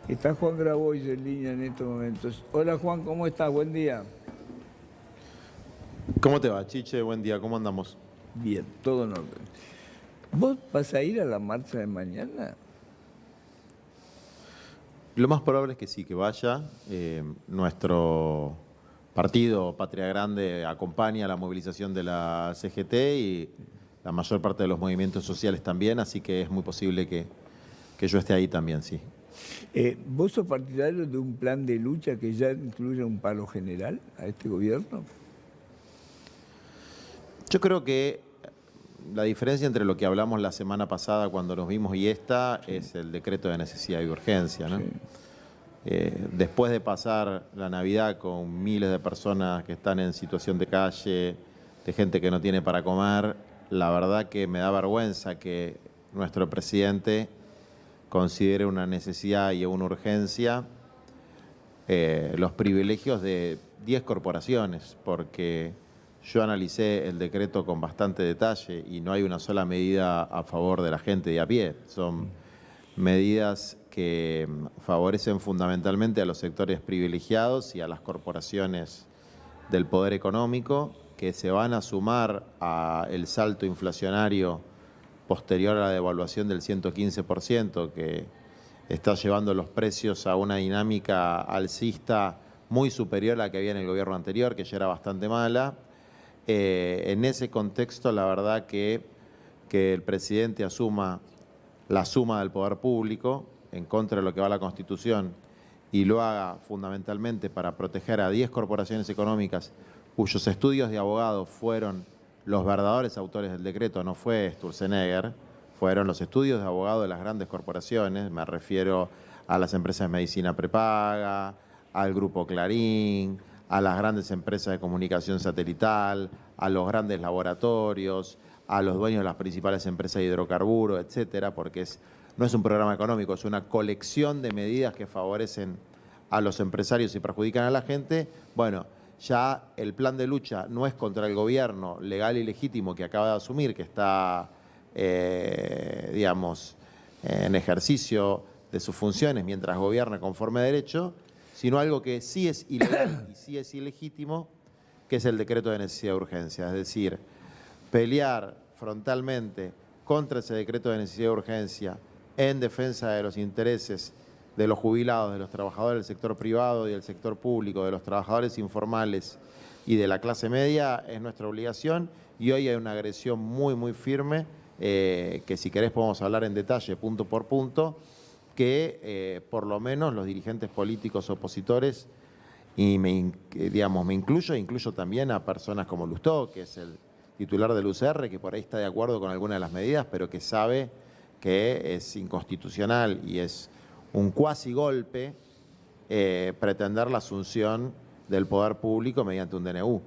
Está Juan Grabois en línea en estos momentos. Hola Juan, ¿cómo estás? Buen día. ¿Cómo te va, Chiche? Buen día, ¿cómo andamos? Bien, todo en orden. ¿Vos vas a ir a la marcha de mañana? Lo más probable es que sí, que vaya. Nuestro partido, Patria Grande, acompaña la movilización de la CGT y la mayor parte de los movimientos sociales también, así que es muy posible que yo esté ahí también, sí. ¿Vos sos partidario de un plan de lucha que ya incluya un paro general a este gobierno? Yo creo que la diferencia entre lo que hablamos la semana pasada cuando nos vimos y esta es el decreto de necesidad y urgencia, Sí. ¿no? Después de pasar la Navidad con miles de personas que están en situación de calle, de gente que no tiene para comer, la verdad que me da vergüenza que nuestro presidente considere una necesidad y una urgencia los privilegios de 10 corporaciones, porque yo analicé el decreto con bastante detalle y no hay una sola medida a favor de la gente de a pie. Son medidas que favorecen fundamentalmente a los sectores privilegiados y a las corporaciones del poder económico, que se van a sumar al salto inflacionario posterior a la devaluación del 115%, que está llevando los precios a una dinámica alcista muy superior a la que había en el gobierno anterior, que ya era bastante mala. En ese contexto, la verdad que el presidente asuma la suma del poder público en contra de lo que va la Constitución y lo haga fundamentalmente para proteger a 10 corporaciones económicas cuyos estudios de abogados fueron los verdaderos autores del decreto, no fue Sturzenegger, fueron los estudios de abogados de las grandes corporaciones, me refiero a las empresas de medicina prepaga, al Grupo Clarín, a las grandes empresas de comunicación satelital, a los grandes laboratorios, a los dueños de las principales empresas de hidrocarburos, etcétera, porque no es un programa económico, es una colección de medidas que favorecen a los empresarios y perjudican a la gente. Bueno, ya el plan de lucha no es contra el gobierno legal y legítimo que acaba de asumir, que está, digamos, en ejercicio de sus funciones mientras gobierna conforme a derecho, sino algo que sí es ilegal y sí es ilegítimo, que es el decreto de necesidad de urgencia. Es decir, pelear frontalmente contra ese decreto de necesidad de urgencia en defensa de los intereses de los jubilados, de los trabajadores del sector privado y del sector público, de los trabajadores informales y de la clase media es nuestra obligación, y hoy hay una agresión muy, muy firme, que si querés podemos hablar en detalle, punto por punto, que por lo menos los dirigentes políticos opositores, y me incluyo también a personas como Lustó, que es el titular del UCR, que por ahí está de acuerdo con algunas de las medidas, pero que sabe que es inconstitucional y es un cuasi golpe pretender la asunción del poder público mediante un DNU.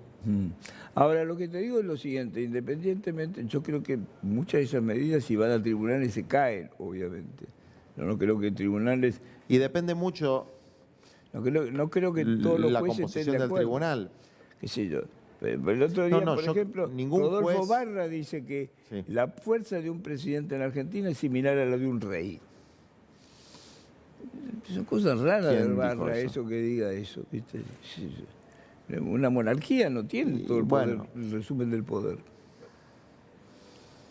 Ahora, lo que te digo es lo siguiente, independientemente, yo creo que muchas de esas medidas, si van a tribunales, se caen, obviamente. Yo no creo que tribunales, Y depende mucho no creo que todos los la jueces estén de composición del acuerdo, tribunal. qué sé yo. Pero el otro No, día, no, por ejemplo, ningún Rodolfo juez. Barra dice que Sí. la fuerza de un presidente en Argentina es similar a la de un rey. Son cosas raras de ¿Quién dijo Barra, eso? eso que diga eso, ¿viste? Una monarquía no tiene todo Y el poder, bueno, el resumen del poder.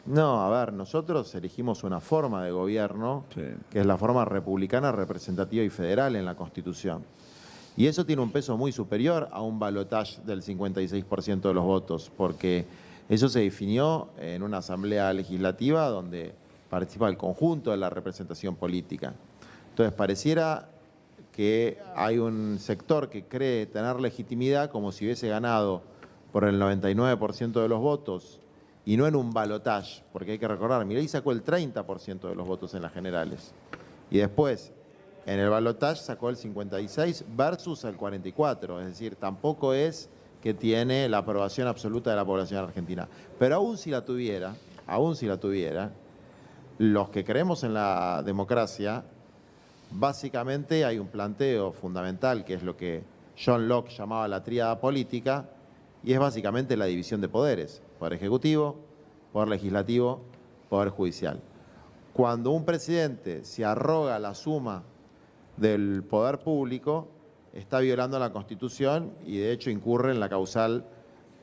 no, a ver, nosotros elegimos una forma de gobierno, Sí. que es la forma republicana, representativa y federal en la Constitución. Y eso tiene un peso muy superior a un balotaje del 56% de los votos, porque eso se definió en una asamblea legislativa donde participa el conjunto de la representación política. Entonces, pareciera que hay un sector que cree tener legitimidad como si hubiese ganado por el 99% de los votos y no en un balotaje, porque hay que recordar, Milei sacó el 30% de los votos en las generales y después en el balotaje sacó el 56 versus el 44, es decir, tampoco es que tiene la aprobación absoluta de la población argentina. Pero aún si la tuviera, los que creemos en la democracia, básicamente hay un planteo fundamental, que es lo que John Locke llamaba la tríada política, y es básicamente la división de poderes: poder ejecutivo, poder legislativo, poder judicial. Cuando un presidente se arroga la suma del poder público está violando la Constitución y de hecho incurre en la causal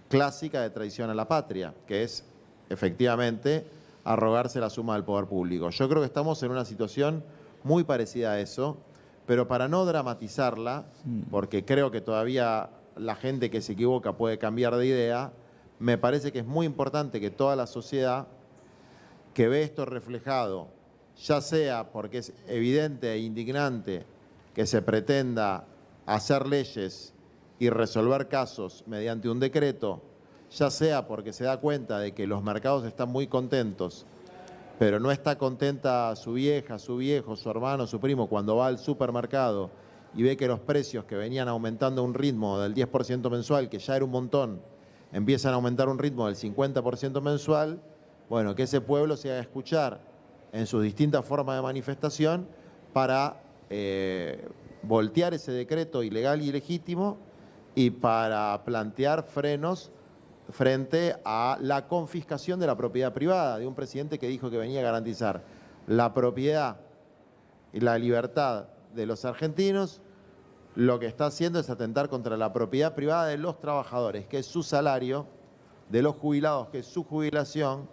clásica de traición a la patria, que es efectivamente arrogarse la suma del poder público. Yo creo que estamos en una situación muy parecida a eso, pero para no dramatizarla, porque creo que todavía la gente que se equivoca puede cambiar de idea, me parece que es muy importante que toda la sociedad que ve esto reflejado, ya sea porque es evidente e indignante que se pretenda hacer leyes y resolver casos mediante un decreto, ya sea porque se da cuenta de que los mercados están muy contentos, pero no está contenta su vieja, su viejo, su hermano, su primo cuando va al supermercado y ve que los precios que venían aumentando a un ritmo del 10% mensual, que ya era un montón, empiezan a aumentar un ritmo del 50% mensual, bueno, que ese pueblo se haga escuchar en sus distintas formas de manifestación para voltear ese decreto ilegal y ilegítimo y para plantear frenos frente a la confiscación de la propiedad privada de un presidente que dijo que venía a garantizar la propiedad y la libertad de los argentinos. Lo que está haciendo es atentar contra la propiedad privada de los trabajadores, que es su salario, de los jubilados, que es su jubilación,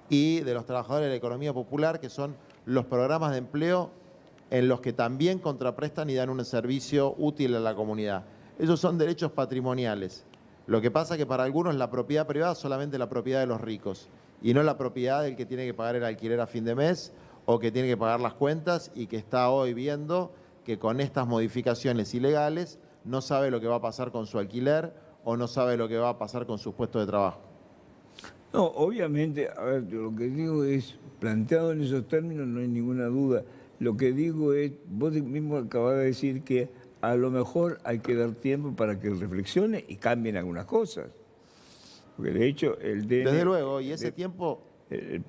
y de los trabajadores de la economía popular, que son los programas de empleo en los que también contraprestan y dan un servicio útil a la comunidad. Esos son derechos patrimoniales. Lo que pasa es que para algunos la propiedad privada es solamente la propiedad de los ricos y no la propiedad del que tiene que pagar el alquiler a fin de mes o que tiene que pagar las cuentas y que está hoy viendo que con estas modificaciones ilegales no sabe lo que va a pasar con su alquiler o no sabe lo que va a pasar con sus puestos de trabajo. No, obviamente, a ver, yo lo que digo es, planteado en esos términos no hay ninguna duda. Lo que digo es, vos mismo acabás de decir que a lo mejor hay que dar tiempo para que reflexione y cambien algunas cosas. Porque de hecho el DNU... Desde luego, y ese tiempo... El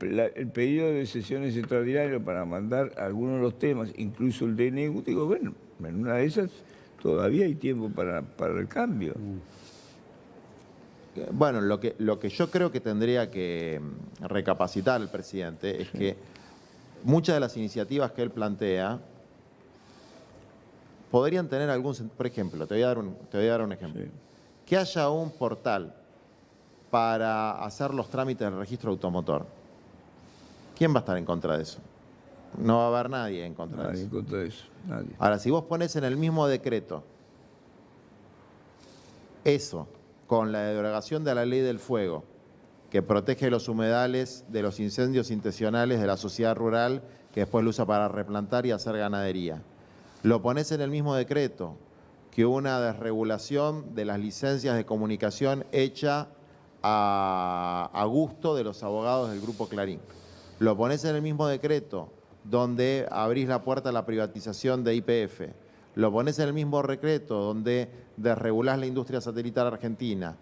pedido de sesiones extraordinarias para mandar algunos de los temas, incluso el DNU, digo, bueno, en una de esas todavía hay tiempo para el cambio. Bueno, lo que yo creo que tendría que recapacitar el presidente es que muchas de las iniciativas que él plantea podrían tener algún... Por ejemplo, te voy a dar un ejemplo. Sí. Que haya un portal para hacer los trámites del registro automotor. ¿Quién va a estar en contra de eso? No va a haber nadie en contra de eso. Nadie en contra de eso, nadie. Ahora, si vos pones en el mismo decreto eso, con la derogación de la ley del fuego, que protege los humedales de los incendios intencionales de la sociedad rural, que después lo usa para replantar y hacer ganadería, lo pones en el mismo decreto que una desregulación de las licencias de comunicación hecha a gusto de los abogados del Grupo Clarín. Lo pones en el mismo decreto donde abrís la puerta a la privatización de YPF. Lo pones en el mismo decreto donde desregulás la industria satelital argentina.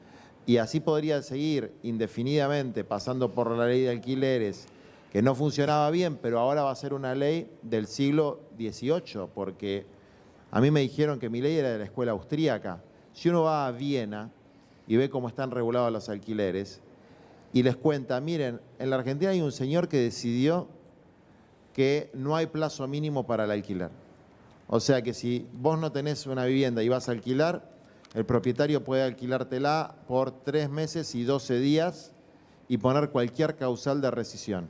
Y así podría seguir indefinidamente pasando por la ley de alquileres, que no funcionaba bien, pero ahora va a ser una ley del siglo XVIII, porque a mí me dijeron que mi ley era de la escuela austríaca. Si uno va a Viena y ve cómo están regulados los alquileres, y les cuenta, miren, en la Argentina hay un señor que decidió que no hay plazo mínimo para el alquiler. O sea que si vos no tenés una vivienda y vas a alquilar, el propietario puede alquilártela por 3 meses y 12 días y poner cualquier causal de rescisión.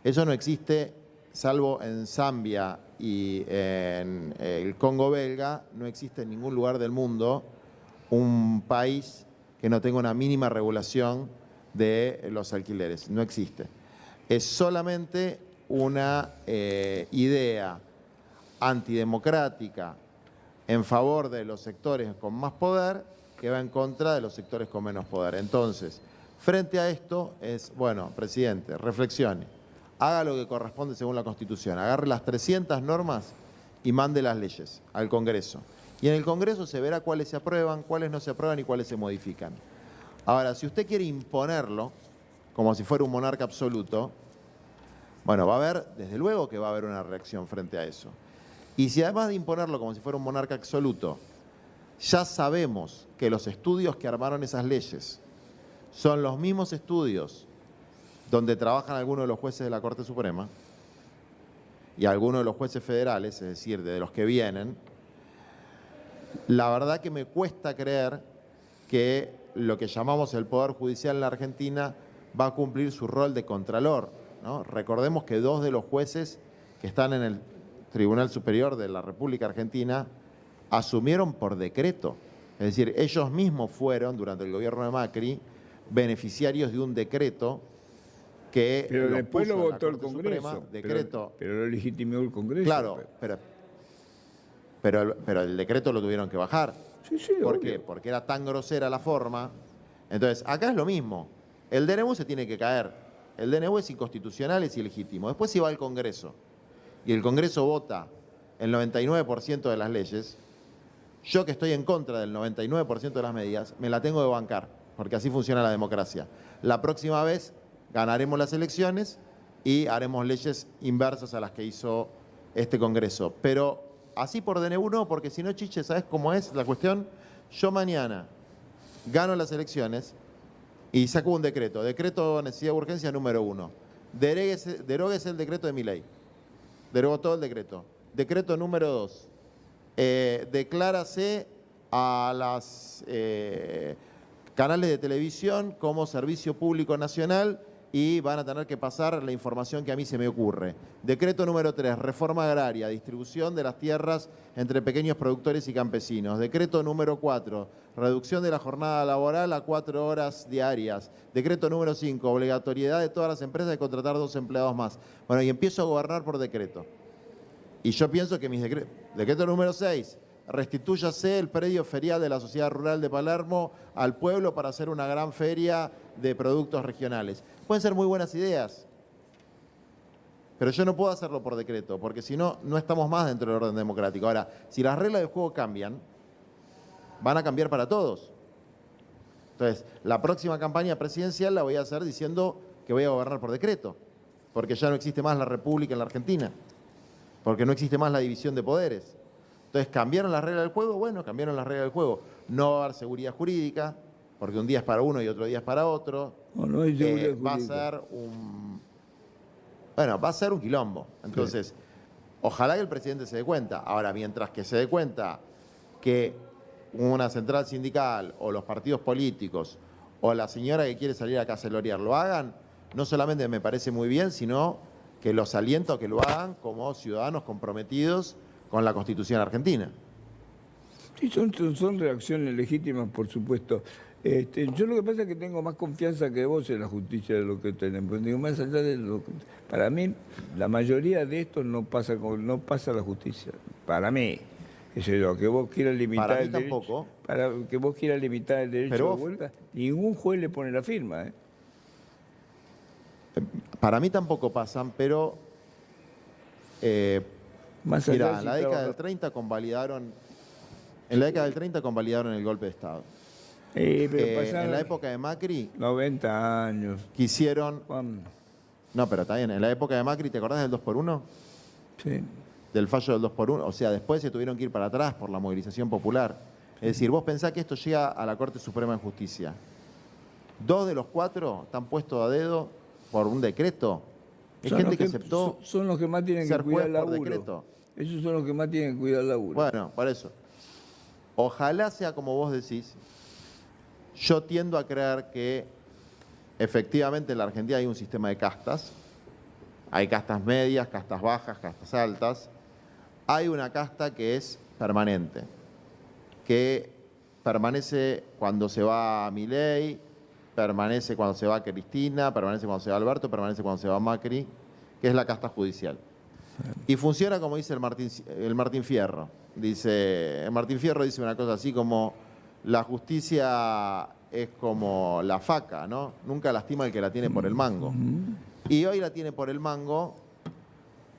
Eso no existe, salvo en Zambia y en el Congo belga, no existe en ningún lugar del mundo un país que no tenga una mínima regulación de los alquileres. No existe. Es solamente una idea antidemocrática en favor de los sectores con más poder que va en contra de los sectores con menos poder. Entonces, frente a esto es, bueno, presidente, reflexione, haga lo que corresponde según la Constitución, agarre las 300 normas y mande las leyes al Congreso. Y en el Congreso se verá cuáles se aprueban, cuáles no se aprueban y cuáles se modifican. Ahora, si usted quiere imponerlo, como si fuera un monarca absoluto, bueno, va a haber, desde luego que va a haber una reacción frente a eso. Y si además de imponerlo como si fuera un monarca absoluto, ya sabemos que los estudios que armaron esas leyes son los mismos estudios donde trabajan algunos de los jueces de la Corte Suprema, y algunos de los jueces federales, es decir, de los que vienen, la verdad que me cuesta creer que lo que llamamos el Poder Judicial en la Argentina va a cumplir su rol de contralor, ¿no? Recordemos que 2 de los jueces que están en el Tribunal Superior de la República Argentina asumieron por decreto. Es decir, ellos mismos fueron, durante el gobierno de Macri, beneficiarios de un decreto que Pero los después lo puso en la votó el Corte Congreso. Suprema, decreto. Pero lo legitimó el Congreso. Claro, pero el decreto lo tuvieron que bajar. Sí, sí, ¿Por obvio. qué? Porque era tan grosera la forma. Entonces, acá es lo mismo. El DNU se tiene que caer. El DNU es inconstitucional, es ilegítimo. Después si va al Congreso y el Congreso vota el 99% de las leyes, yo que estoy en contra del 99% de las medidas, me la tengo que bancar, porque así funciona la democracia. La próxima vez ganaremos las elecciones y haremos leyes inversas a las que hizo este Congreso. Pero así por DNU no, porque si no, Chiche, ¿sabes cómo es la cuestión? Yo mañana gano las elecciones y saco un decreto necesidad de urgencia número 1. Deróguese el decreto de Milei. Derogó todo el decreto. Decreto número 2. Declárase a las canales de televisión como servicio público nacional y van a tener que pasar la información que a mí se me ocurre. Decreto número 3, reforma agraria, distribución de las tierras entre pequeños productores y campesinos. Decreto número 4, reducción de la jornada laboral a 4 horas diarias. Decreto número 5, obligatoriedad de todas las empresas de contratar 2 empleados más. Bueno, y empiezo a gobernar por decreto. Y yo pienso que mis decretos... Decreto número 6, restitúyase el predio ferial de la Sociedad Rural de Palermo al pueblo para hacer una gran feria de productos regionales. Pueden ser muy buenas ideas, pero yo no puedo hacerlo por decreto, porque si no, no estamos más dentro del orden democrático. Ahora, si las reglas del juego cambian, van a cambiar para todos. Entonces, la próxima campaña presidencial la voy a hacer diciendo que voy a gobernar por decreto, porque ya no existe más la República en la Argentina, porque no existe más la división de poderes. Entonces, ¿cambiaron las reglas del juego? Bueno, cambiaron las reglas del juego. No va a haber seguridad jurídica, porque un día es para uno y otro día es para otro. No hay seguridad Va a jurídica. ser va a ser un quilombo. Entonces, sí, ojalá que el presidente se dé cuenta. Ahora, mientras que se dé cuenta que una central sindical o los partidos políticos o la señora que quiere salir a cacelorear lo hagan, no solamente me parece muy bien, sino que los aliento a que lo hagan como ciudadanos comprometidos con la Constitución argentina. Sí, son reacciones legítimas, por supuesto. Yo lo que pasa es que tengo más confianza que vos en la justicia de lo que tenemos. Digo, más allá de lo que, para mí, la mayoría de esto no pasa la justicia. Para mí, que vos quieras limitar para mí el tampoco. derecho, para que vos quieras limitar el derecho Pero de huelga, ningún juez le pone la firma. Para mí tampoco pasan, pero Más allá mira, si en la década trabaja- del 30 convalidaron el golpe de Estado. pero pasaron En la época de Macri 90 años. quisieron... Juan, No, pero está bien. En la época de Macri, ¿te acordás del 2x1? sí. Del fallo del 2x1. O sea, después se tuvieron que ir para atrás por la movilización popular. Es decir, vos pensás que esto llega a la Corte Suprema de Justicia. 2 de los 4 están puestos a dedo por un decreto. Es Son gente los que aceptó son los que más tienen que ser cuidar juez el por laburo. decreto. Esos son los que más tienen que cuidar el laburo. Bueno, por eso. Ojalá sea como vos decís. Yo tiendo a creer que efectivamente en la Argentina hay un sistema de castas. Hay castas medias, castas bajas, castas altas. Hay una casta que es permanente, que permanece cuando se va Milei, permanece cuando se va Cristina, permanece cuando se va Alberto, permanece cuando se va Macri, que es la casta judicial. Y funciona como dice el Martín Fierro. El Martín Fierro dice una cosa así como: la justicia es como la faca, ¿no? Nunca lastima el que la tiene por el mango. Y hoy la tiene por el mango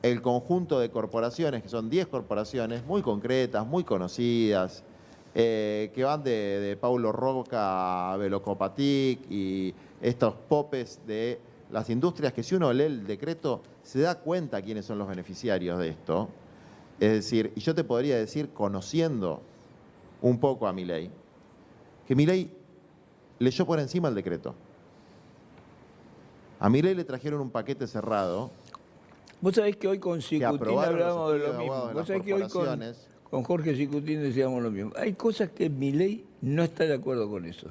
el conjunto de corporaciones, que son 10 corporaciones muy concretas, muy conocidas, que van de Paulo Roca a Velocopatic y estos popes de las industrias que, si uno lee el decreto, se da cuenta quiénes son los beneficiarios de esto. Es decir, y yo te podría decir, conociendo un poco a Milei, que Milei leyó por encima el decreto. A Milei le trajeron un paquete cerrado Vos sabés que hoy con que Cicutín aprobaron los hablábamos de estudios lo de abogados mismo. de Vos las sabés que hoy corporaciones. con Jorge Cicutín decíamos lo mismo. Hay cosas que Milei no está de acuerdo con eso.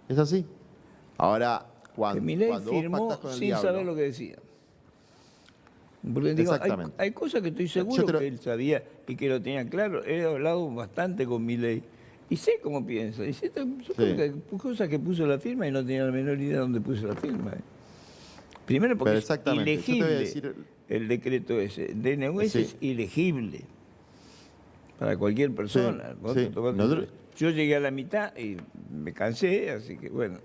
Es así. Ahora, Que Milei cuando vos firmó pactás con el sin diablo, saber lo que decía. Porque digo, exactamente. hay cosas que estoy seguro que él sabía y que lo tenía claro. He hablado bastante con Milei y sé cómo piensa. Y sé supongo Sí. que hay cosas que puso la firma y no tenía la menor idea de dónde puso la firma. Primero porque Pero es exactamente. Yo te voy a ilegible decir, el decreto ese. El DNU ese sí, es ilegible para cualquier persona. Vos sí. te tomaste- Yo llegué a la mitad y me cansé, así que bueno.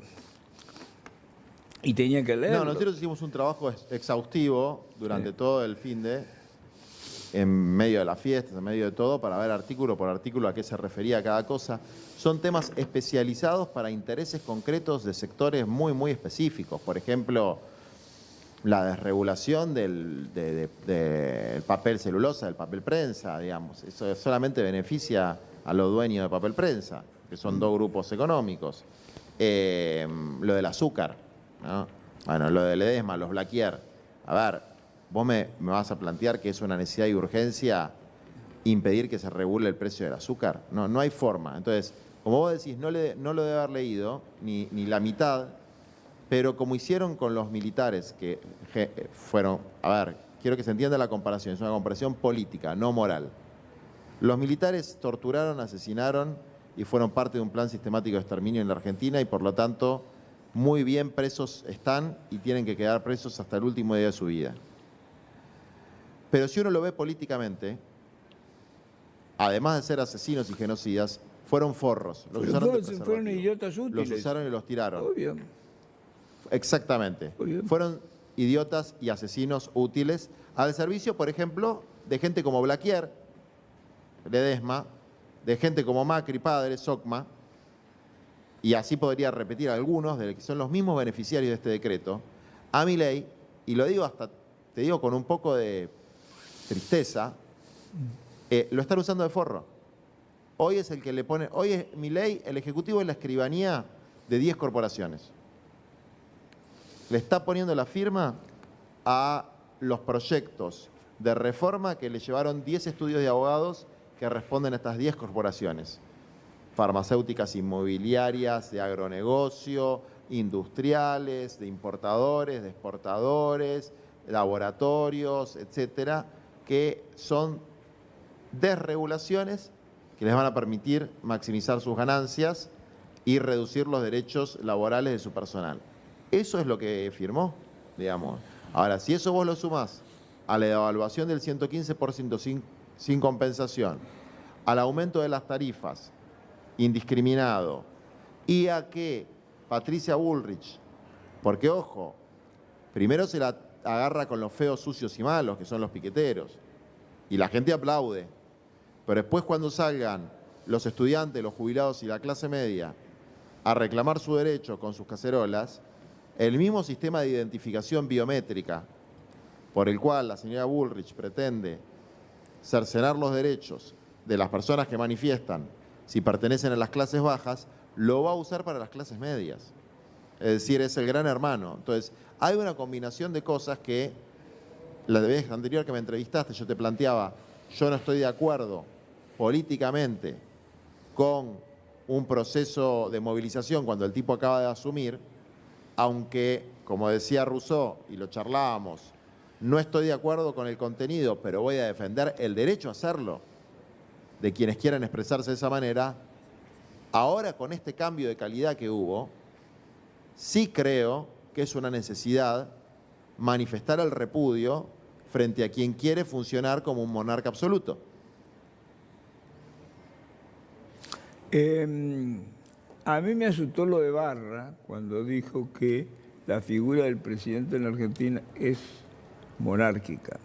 Y tenía que leerlo. No, nosotros hicimos un trabajo exhaustivo durante todo el finde, en medio de las fiestas, en medio de todo, para ver artículo por artículo a qué se refería cada cosa. Son temas especializados para intereses concretos de sectores muy, muy específicos. Por ejemplo, la desregulación del papel celulosa, del papel prensa, digamos. Eso solamente beneficia a los dueños de papel prensa, que son dos grupos económicos. Lo del azúcar, ¿no? Bueno, lo del Ledesma, los Blaquier. A ver, vos me vas a plantear que es una necesidad y urgencia impedir que se regule el precio del azúcar. No, no hay forma. Entonces, como vos decís, no lo debe haber leído, ni la mitad, pero como hicieron con los militares, que fueron, a ver, quiero que se entienda la comparación, es una comparación política, no moral. Los militares torturaron, asesinaron y fueron parte de un plan sistemático de exterminio en la Argentina y por lo tanto muy bien presos están y tienen que quedar presos hasta el último día de su vida. Pero si uno lo ve políticamente, además de ser asesinos y genocidas, fueron forros. Los usaron de preservativo. Fueron idiotas útiles. Los usaron y los tiraron. Obvio. Exactamente. Fueron idiotas y asesinos útiles al servicio, por ejemplo, de gente como Blaquier, Ledesma, de gente como Macri, padre, Socma, y así podría repetir algunos de los que son los mismos beneficiarios de este decreto, a Milei, y lo digo hasta, te digo con un poco de tristeza, lo están usando de forro. Hoy es el que le pone, hoy es Milei, el ejecutivo es la escribanía de 10 corporaciones. Le está poniendo la firma a los proyectos de reforma que le llevaron 10 estudios de abogados que responden a estas 10 corporaciones. Farmacéuticas, inmobiliarias, de agronegocio, industriales, de importadores, de exportadores, laboratorios, etcétera, que son desregulaciones que les van a permitir maximizar sus ganancias y reducir los derechos laborales de su personal. Eso es lo que firmó, digamos. Ahora, si eso vos lo sumás a la devaluación del 115% sin compensación, al aumento de las tarifas indiscriminado y a que Patricia Bullrich, porque ojo, primero se la agarra con los feos, sucios y malos, que son los piqueteros, y la gente aplaude, pero después cuando salgan los estudiantes, los jubilados y la clase media a reclamar su derecho con sus cacerolas, el mismo sistema de identificación biométrica por el cual la señora Bullrich pretende cercenar los derechos de las personas que manifiestan si pertenecen a las clases bajas, lo va a usar para las clases medias. Es decir, es el gran hermano. Entonces, hay una combinación de cosas que, la vez anterior que me entrevistaste, yo te planteaba, yo no estoy de acuerdo políticamente con un proceso de movilización cuando el tipo acaba de asumir, aunque, como decía Rousseau, y lo charlábamos, no estoy de acuerdo con el contenido, pero voy a defender el derecho a hacerlo de quienes quieran expresarse de esa manera. Ahora, con este cambio de calidad que hubo, sí creo que es una necesidad manifestar el repudio frente a quien quiere funcionar como un monarca absoluto. A mí me asustó lo de Barra cuando dijo que la figura del presidente en la Argentina es monárquica.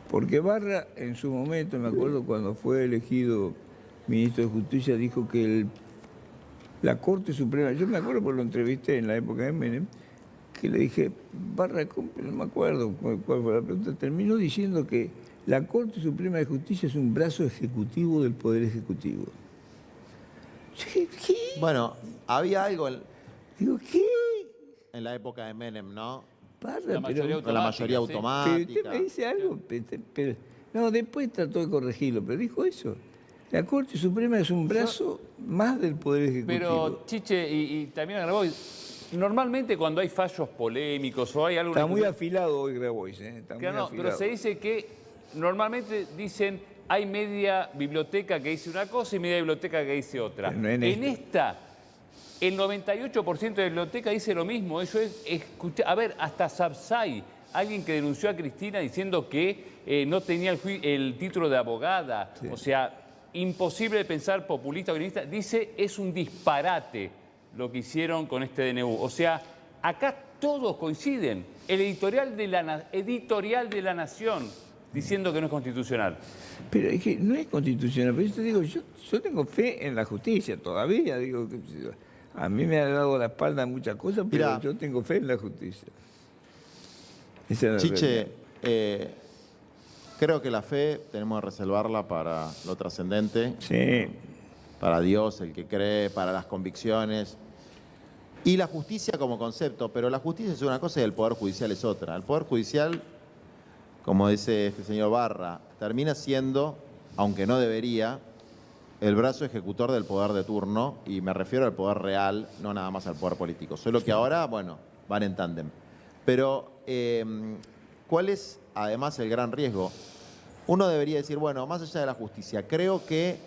Porque Barra, en su momento, me acuerdo cuando fue elegido ministro de Justicia, dijo que la Corte Suprema, yo me acuerdo porque lo entrevisté en la época de Menem, que le dije, Barra, no me acuerdo cuál fue la pregunta, terminó diciendo que la Corte Suprema de Justicia es un brazo ejecutivo del Poder Ejecutivo. ¿Qué? Bueno, había algo Digo, ¿qué? en la época de Menem, ¿no? Parra, La mayoría Con la mayoría automática, pero usted me dice algo, no, después trató de corregirlo, pero dijo eso. La Corte Suprema es un brazo más del Poder Ejecutivo. Pero, Chiche, y también Grabois, normalmente cuando hay fallos polémicos o hay algo... Está muy afilado hoy Grabois, está muy no, afilado. pero se dice que normalmente dicen hay media biblioteca que dice una cosa y media biblioteca que dice otra. Pero no en esta, el 98% de la biblioteca dice lo mismo. Eso es, a ver, hasta Sabzai, alguien que denunció a Cristina diciendo que no tenía el título de abogada, Sí. o sea, imposible de pensar populista o gremista, dice es un disparate lo que hicieron con este DNU. O sea, acá todos coinciden. El editorial de la Nación diciendo que no es constitucional. Pero es que no es constitucional, pero yo te digo, yo tengo fe en la justicia todavía, digo, a mí me ha dado la espalda muchas cosas, pero Mirá, yo tengo fe en la justicia. Esa es la Chiche, realidad. creo que la fe tenemos que reservarla para lo trascendente, Sí, para Dios, el que cree, para las convicciones. Y la justicia como concepto, pero la justicia es una cosa y el Poder Judicial es otra. El Poder Judicial, como dice este señor Barra, termina siendo, aunque no debería, el brazo ejecutor del poder de turno, y me refiero al poder real, no nada más al poder político. Solo que ahora, bueno, van en tándem. Pero, ¿cuál es además el gran riesgo? Uno debería decir, bueno, más allá de la justicia, creo que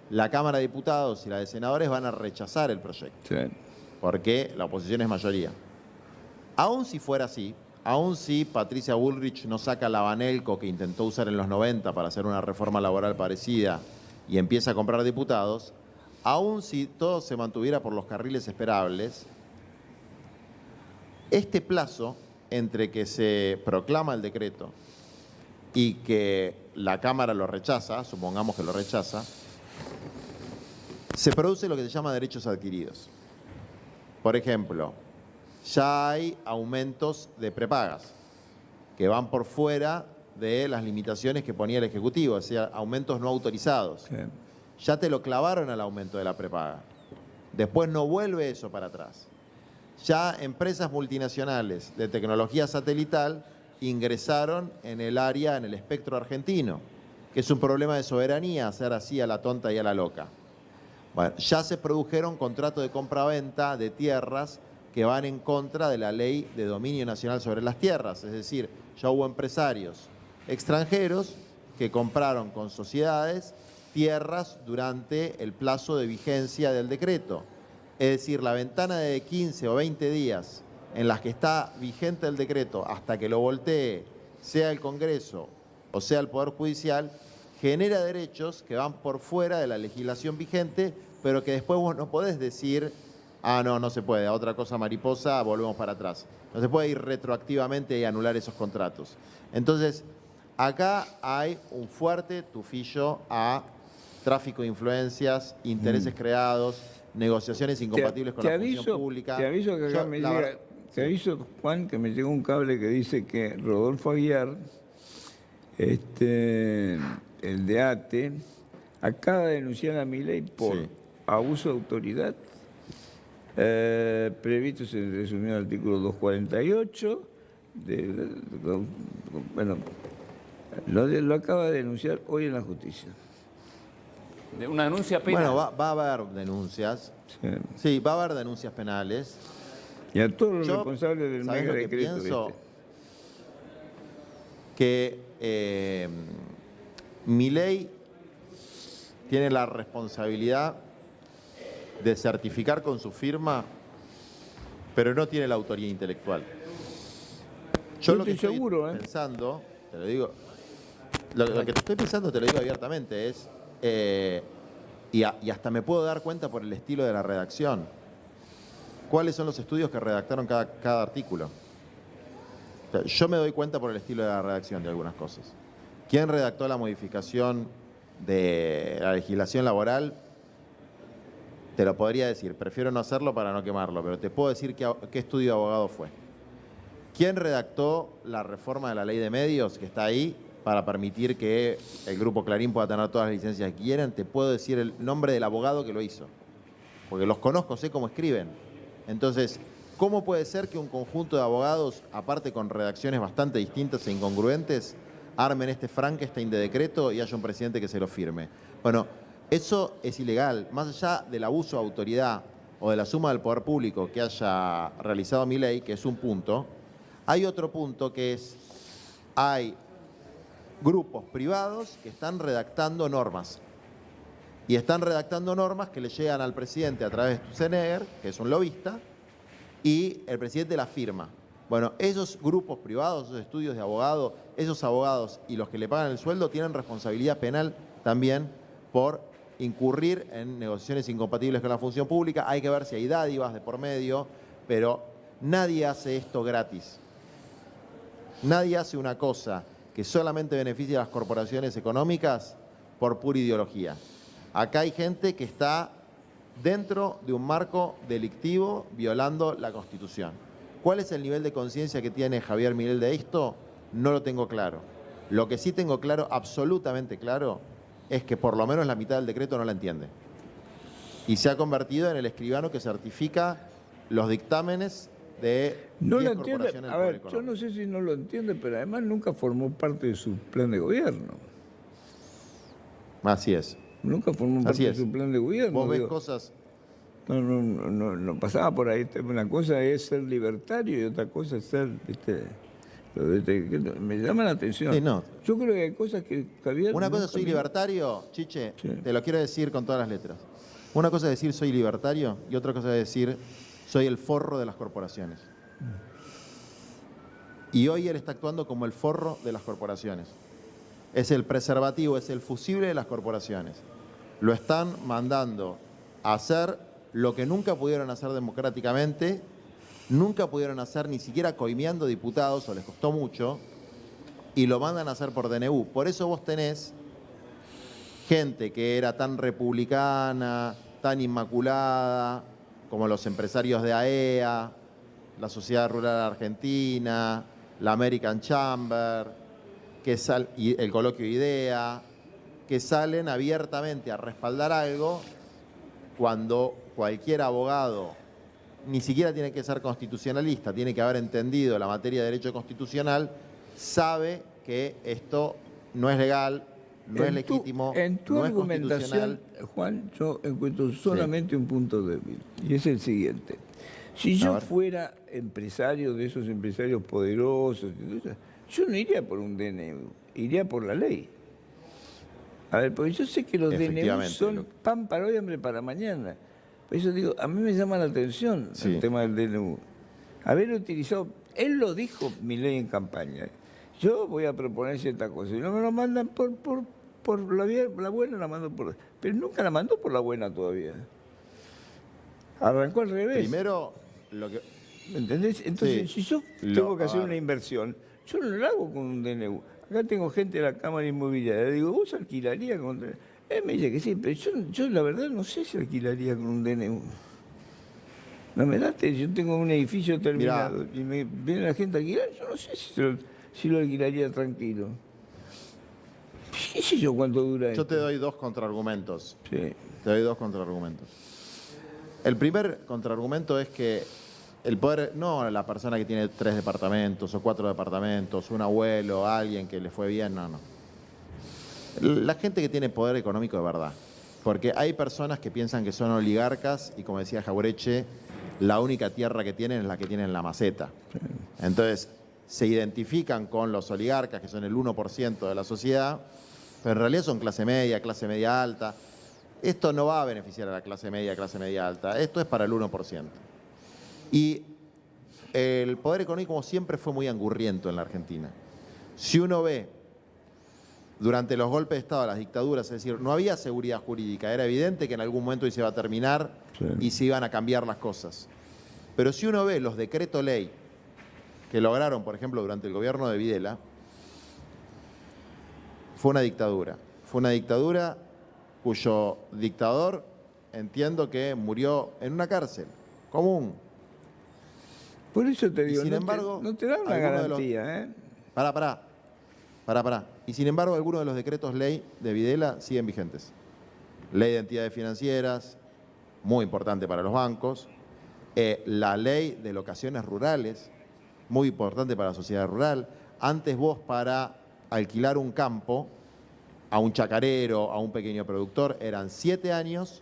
la Cámara de Diputados y la de Senadores van a rechazar el proyecto, sí. porque la oposición es mayoría. Aún si fuera así, aún si Patricia Bullrich no saca la Banelco que intentó usar en los 90 para hacer una reforma laboral parecida y empieza a comprar diputados, aún si todo se mantuviera por los carriles esperables, este plazo entre que se proclama el decreto y que la Cámara lo rechaza, supongamos que lo rechaza, se produce lo que se llama derechos adquiridos. Por ejemplo, ya hay aumentos de prepagas que van por fuera de las limitaciones que ponía el Ejecutivo, es decir, aumentos no autorizados. Sí. Ya te lo clavaron al aumento de la prepaga. Después no vuelve eso para atrás. Ya empresas multinacionales de tecnología satelital ingresaron en el área, en el espectro argentino, que es un problema de soberanía, hacer así a la tonta y a la loca. Bueno, ya se produjeron contratos de compraventa de tierras que van en contra de la ley de dominio nacional sobre las tierras, es decir, ya hubo empresarios extranjeros que compraron con sociedades tierras durante el plazo de vigencia del decreto. Es decir, la ventana de 15 o 20 días en las que está vigente el decreto hasta que lo voltee, sea el Congreso o sea el Poder Judicial, genera derechos que van por fuera de la legislación vigente, pero que después vos no podés decir, ah, no, no se puede, a otra cosa mariposa, volvemos para atrás. No se puede ir retroactivamente y anular esos contratos. Entonces, acá hay un fuerte tufillo a tráfico de influencias, intereses creados, negociaciones incompatibles con la función pública. Te aviso que acá me llega, te aviso, Juan, que me llegó un cable que dice que Rodolfo Aguiar, el de ATE, acaba de denunciar a Milei por abuso de autoridad, previsto, se resumió en el artículo 248, bueno, lo acaba de denunciar hoy en la justicia. De una denuncia penal. Bueno, va a haber denuncias. Sí, va a haber denuncias penales. Y a todos los responsables del ¿sabés mega lo que decreto. pienso? Que Milei tiene la responsabilidad de certificar con su firma, pero no tiene la autoría intelectual. Yo lo que estoy estoy seguro, pensando, te lo digo, lo que estoy pensando, te lo digo abiertamente, es, y hasta me puedo dar cuenta por el estilo de la redacción, cuáles son los estudios que redactaron cada artículo. O sea, yo me doy cuenta por el estilo de la redacción de algunas cosas. ¿Quién redactó la modificación de la legislación laboral? Te lo podría decir, prefiero no hacerlo para no quemarlo, pero te puedo decir qué estudio de abogado fue. ¿Quién redactó la reforma de la ley de medios que está ahí para permitir que el Grupo Clarín pueda tener todas las licencias que quieran? Te puedo decir el nombre del abogado que lo hizo, porque los conozco, sé cómo escriben. Entonces, ¿Cómo puede ser que un conjunto de abogados, aparte con redacciones bastante distintas e incongruentes, armen este Frankenstein de decreto y haya un presidente que se lo firme? Bueno, eso es ilegal. Más allá del abuso de autoridad o de la suma del poder público que haya realizado Milei, que es un punto, hay otro punto que es, hay grupos privados que están redactando normas. Y están redactando normas que le llegan al presidente a través de Sturzenegger, que es un lobista, y el presidente la firma. Bueno, esos grupos privados, esos estudios de abogados, esos abogados y los que le pagan el sueldo tienen responsabilidad penal también por incurrir en negociaciones incompatibles con la función pública. Hay que ver si hay dádivas de por medio, pero nadie hace esto gratis. Nadie hace una cosa que solamente beneficia a las corporaciones económicas por pura ideología. Acá hay gente que está dentro de un marco delictivo violando la Constitución. ¿Cuál es el nivel de conciencia que tiene Javier Milei de esto? No lo tengo claro. Lo que sí tengo claro, absolutamente claro, es que por lo menos la mitad del decreto no la entiende. Y se ha convertido en el escribano que certifica los dictámenes de No 10 lo entiende. corporaciones A del ver, Poder yo no Económico. sé si no lo entiende, pero además nunca formó parte de su plan de gobierno. Así es. Nunca formó parte Así de es. su plan de gobierno. Vos ves digo. cosas... No pasaba por ahí. Una cosa es ser libertario y otra cosa es ser, me llama la atención. Sí, no. Yo creo que hay cosas que Javier... Una cosa es nunca soy me- libertario, Chiche, Sí. te lo quiero decir con todas las letras. Una cosa es decir soy libertario y otra cosa es decir soy el forro de las corporaciones. Y hoy él está actuando como el forro de las corporaciones. Es el preservativo, es el fusible de las corporaciones. Lo están mandando a hacer lo que nunca pudieron hacer democráticamente, nunca pudieron hacer ni siquiera coimeando diputados, o les costó mucho, y lo mandan a hacer por DNU. Por eso vos tenés gente que era tan republicana, tan inmaculada, como los empresarios de AEA, la Sociedad Rural Argentina, la American Chamber, y el Coloquio IDEA, que salen abiertamente a respaldar algo cuando cualquier abogado ni siquiera tiene que ser constitucionalista, tiene que haber entendido la materia de derecho constitucional, sabe que esto no es legal, no es legítimo, En tu no es argumentación, constitucional. Juan, yo encuentro solamente un punto débil, y es el siguiente. Si A yo ver. fuera empresario de esos empresarios poderosos, yo no iría por un DNU, iría por la ley. A ver, porque yo sé que los DNU Efectivamente, son lo- pan para hoy, hambre para mañana. Por eso digo, a mí me llama la atención Sí. el tema del DNU. Haber utilizado, él lo dijo Milei en campaña, yo voy a proponer cierta cosa, y no me lo mandan por la buena, la mando por... Pero nunca la mandó por la buena todavía. Arrancó al revés. Primero, lo que... ¿Me entendés? Entonces, Sí. si yo Lo- tengo que a hacer ver. una inversión, yo no la hago con un DNU. Acá tengo gente de la Cámara Inmobiliaria. Le digo, ¿vos alquilarías con DNU? Él me dice que sí, pero yo la verdad no sé si alquilaría con un DNU. No me date, yo tengo un edificio terminado y me viene la gente a alquilar, yo no sé si lo alquilaría tranquilo. ¿Qué sé yo cuánto dura Yo esto? te doy dos contraargumentos. Sí. Te doy dos contraargumentos. El primer contraargumento es que el poder, no la persona que tiene 3 departamentos o 4 departamentos, un abuelo, alguien que le fue bien, no. La gente que tiene poder económico de verdad. Porque hay personas que piensan que son oligarcas y, como decía Jaureche, la única tierra que tienen es la que tienen en la maceta. Entonces, se identifican con los oligarcas, que son el 1% de la sociedad, pero en realidad son clase media alta. Esto no va a beneficiar a la clase media alta. Esto es para el 1%. Y el poder económico, como siempre, fue muy angurriento en la Argentina. Si uno ve durante los golpes de Estado, las dictaduras, es decir, no había seguridad jurídica, era evidente que en algún momento se iba a terminar Sí. y se iban a cambiar las cosas. Pero si uno ve los decretos ley que lograron, por ejemplo, durante el gobierno de Videla, fue una dictadura. Fue una dictadura cuyo dictador, entiendo que murió en una cárcel común. Por eso te Y digo, sin no, embargo, no te da una alguno de los- garantía, ¿eh? Pará. Y sin embargo, algunos de los decretos ley de Videla siguen vigentes. Ley de entidades financieras, muy importante para los bancos. La ley de locaciones rurales, muy importante para la sociedad rural. Antes vos para alquilar un campo a un chacarero, a un pequeño productor, eran 7 años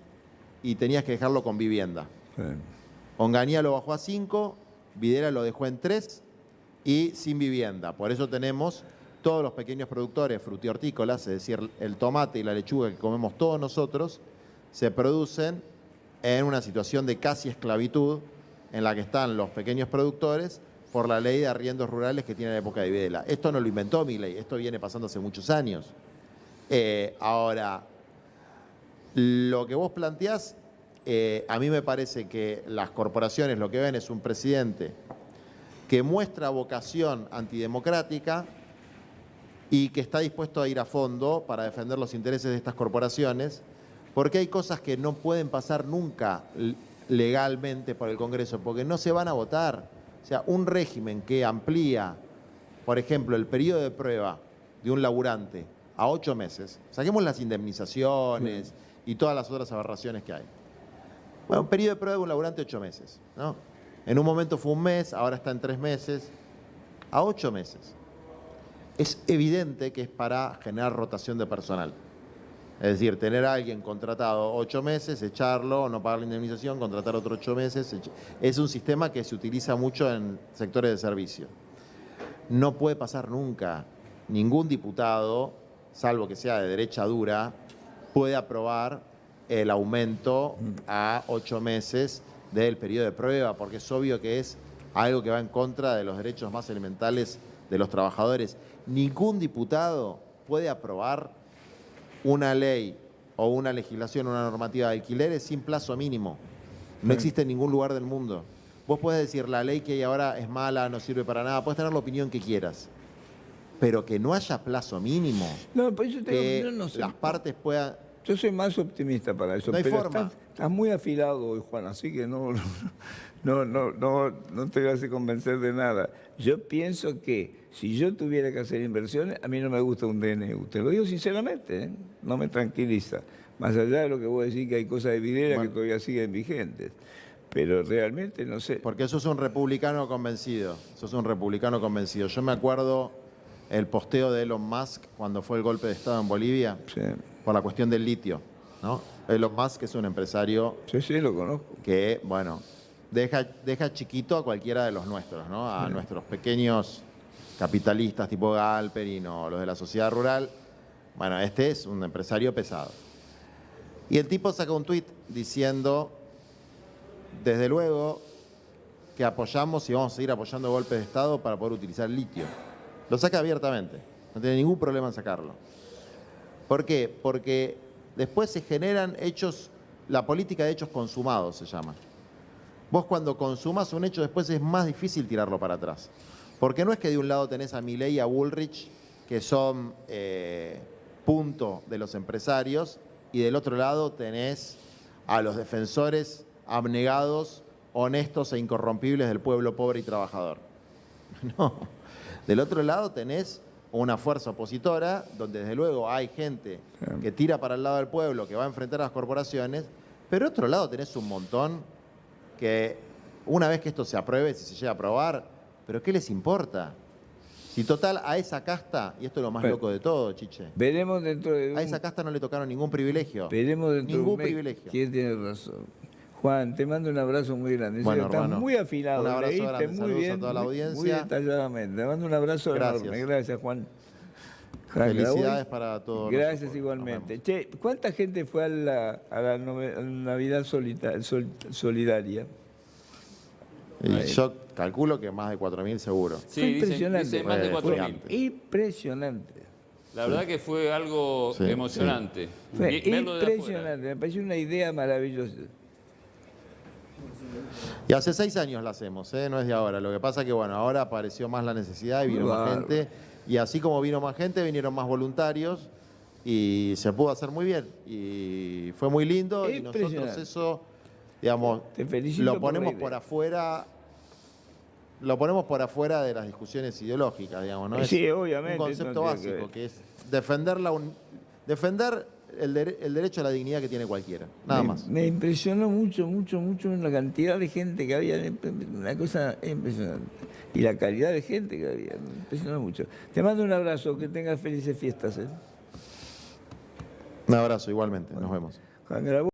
y tenías que dejarlo con vivienda. Sí. Onganía lo bajó a 5, Videla lo dejó en 3 y sin vivienda. Por eso tenemos todos los pequeños productores frutihortícolas, es decir, el tomate y la lechuga que comemos todos nosotros, se producen en una situación de casi esclavitud en la que están los pequeños productores por la ley de arriendos rurales que tiene la época de Videla. Esto no lo inventó Milei, esto viene pasando hace muchos años. Ahora, lo que vos planteás, a mí me parece que las corporaciones lo que ven es un presidente que muestra vocación antidemocrática y que está dispuesto a ir a fondo para defender los intereses de estas corporaciones, porque hay cosas que no pueden pasar nunca legalmente por el Congreso, porque no se van a votar. O sea, un régimen que amplía, por ejemplo, el periodo de prueba de un laburante a 8 meses, saquemos las indemnizaciones y todas las otras aberraciones que hay. Bueno, un periodo de prueba de un laburante 8 meses, ¿no? En un momento fue 1 mes, ahora está en 3 meses, a 8 meses. Es evidente que es para generar rotación de personal. Es decir, tener a alguien contratado 8 meses, echarlo, no pagar la indemnización, contratar otro 8 meses. Es un sistema que se utiliza mucho en sectores de servicio. No puede pasar nunca. Ningún diputado, salvo que sea de derecha dura, puede aprobar el aumento a 8 meses del periodo de prueba, porque es obvio que es algo que va en contra de los derechos más elementales de los trabajadores. Ningún diputado puede aprobar una ley o una legislación, una normativa de alquileres sin plazo mínimo. No existe en ningún lugar del mundo. Vos podés decir la ley que hay ahora es mala, no sirve para nada, podés tener la opinión que quieras, pero que no haya plazo mínimo, No, por eso te digo, que yo no sé. las partes puedan... Yo soy más optimista para eso. No hay pero forma. Estás muy afilado hoy, Juan, así que no te vas a convencer de nada. Yo pienso que si yo tuviera que hacer inversiones, a mí no me gusta un DNU. Te lo digo sinceramente, ¿eh? No me tranquiliza. Más allá de lo que vos decís que hay cosas de Videla que todavía siguen vigentes. Pero realmente no sé. Porque sos un republicano convencido. Sos un republicano convencido. Yo me acuerdo el posteo de Elon Musk cuando fue el golpe de Estado en Bolivia, Sí. por la cuestión del litio, ¿no? Elon Musk es un empresario Sí, lo conozco. que, bueno, deja chiquito a cualquiera de los nuestros, ¿no? A nuestros pequeños capitalistas tipo Galperin o los de la sociedad rural. Bueno, este es un empresario pesado. Y el tipo saca un tuit diciendo, desde luego que apoyamos y vamos a seguir apoyando golpes de Estado para poder utilizar litio. Lo saca abiertamente, no tiene ningún problema en sacarlo. ¿Por qué? Porque después se generan hechos, la política de hechos consumados se llama. Vos cuando consumas un hecho después es más difícil tirarlo para atrás. Porque no es que de un lado tenés a Milei y a Bullrich, que son punto de los empresarios, y del otro lado tenés a los defensores abnegados, honestos e incorrompibles del pueblo pobre y trabajador. No. Del otro lado tenés una fuerza opositora, donde desde luego hay gente que tira para el lado del pueblo, que va a enfrentar a las corporaciones, pero del otro lado tenés un montón que una vez que esto se apruebe, si se llega a aprobar, ¿pero qué les importa? Si total a esa casta, y esto es lo más loco de todo, Chiche, Veremos dentro de a esa casta no le tocaron ningún privilegio. Veremos dentro de Ningún un mes privilegio. quién tiene razón. Juan, te mando un abrazo muy grande. Bueno, Estás hermano, muy afilado. un abrazo Leíste grande. muy Saludos bien, a toda la muy audiencia. detalladamente. Te mando un abrazo Gracias. enorme. Gracias, Juan. Felicidades para todos. Gracias nosotros. igualmente. Che, ¿cuánta gente fue a la Navidad Solidaria? Y yo calculo que más de 4.000 seguro. Sí, Fue dicen impresionante. más de Fue 4.000. Impresionante. La verdad que fue algo Sí, emocionante. Fue Verlo de afuera. impresionante. Me pareció una idea maravillosa. Y hace 6 años la hacemos, no es de ahora. Lo que pasa que, bueno, ahora apareció más la necesidad y vino Muy más bárbaro. gente. Y así como vino más gente, vinieron más voluntarios y se pudo hacer muy bien. Y fue muy lindo y nosotros Impresionante. eso, digamos, Te felicito lo por ponemos la idea. por afuera. Lo ponemos por afuera de las discusiones ideológicas, digamos, ¿no? Sí, Es obviamente, un concepto no tiene que básico, ver. que es defender el derecho a la dignidad que tiene cualquiera, nada más. Me impresionó mucho la cantidad de gente que había, una cosa impresionante. Y la calidad de gente que había, me impresionó mucho. Te mando un abrazo, que tengas felices fiestas. Un abrazo igualmente, nos vemos. Juan Grabois.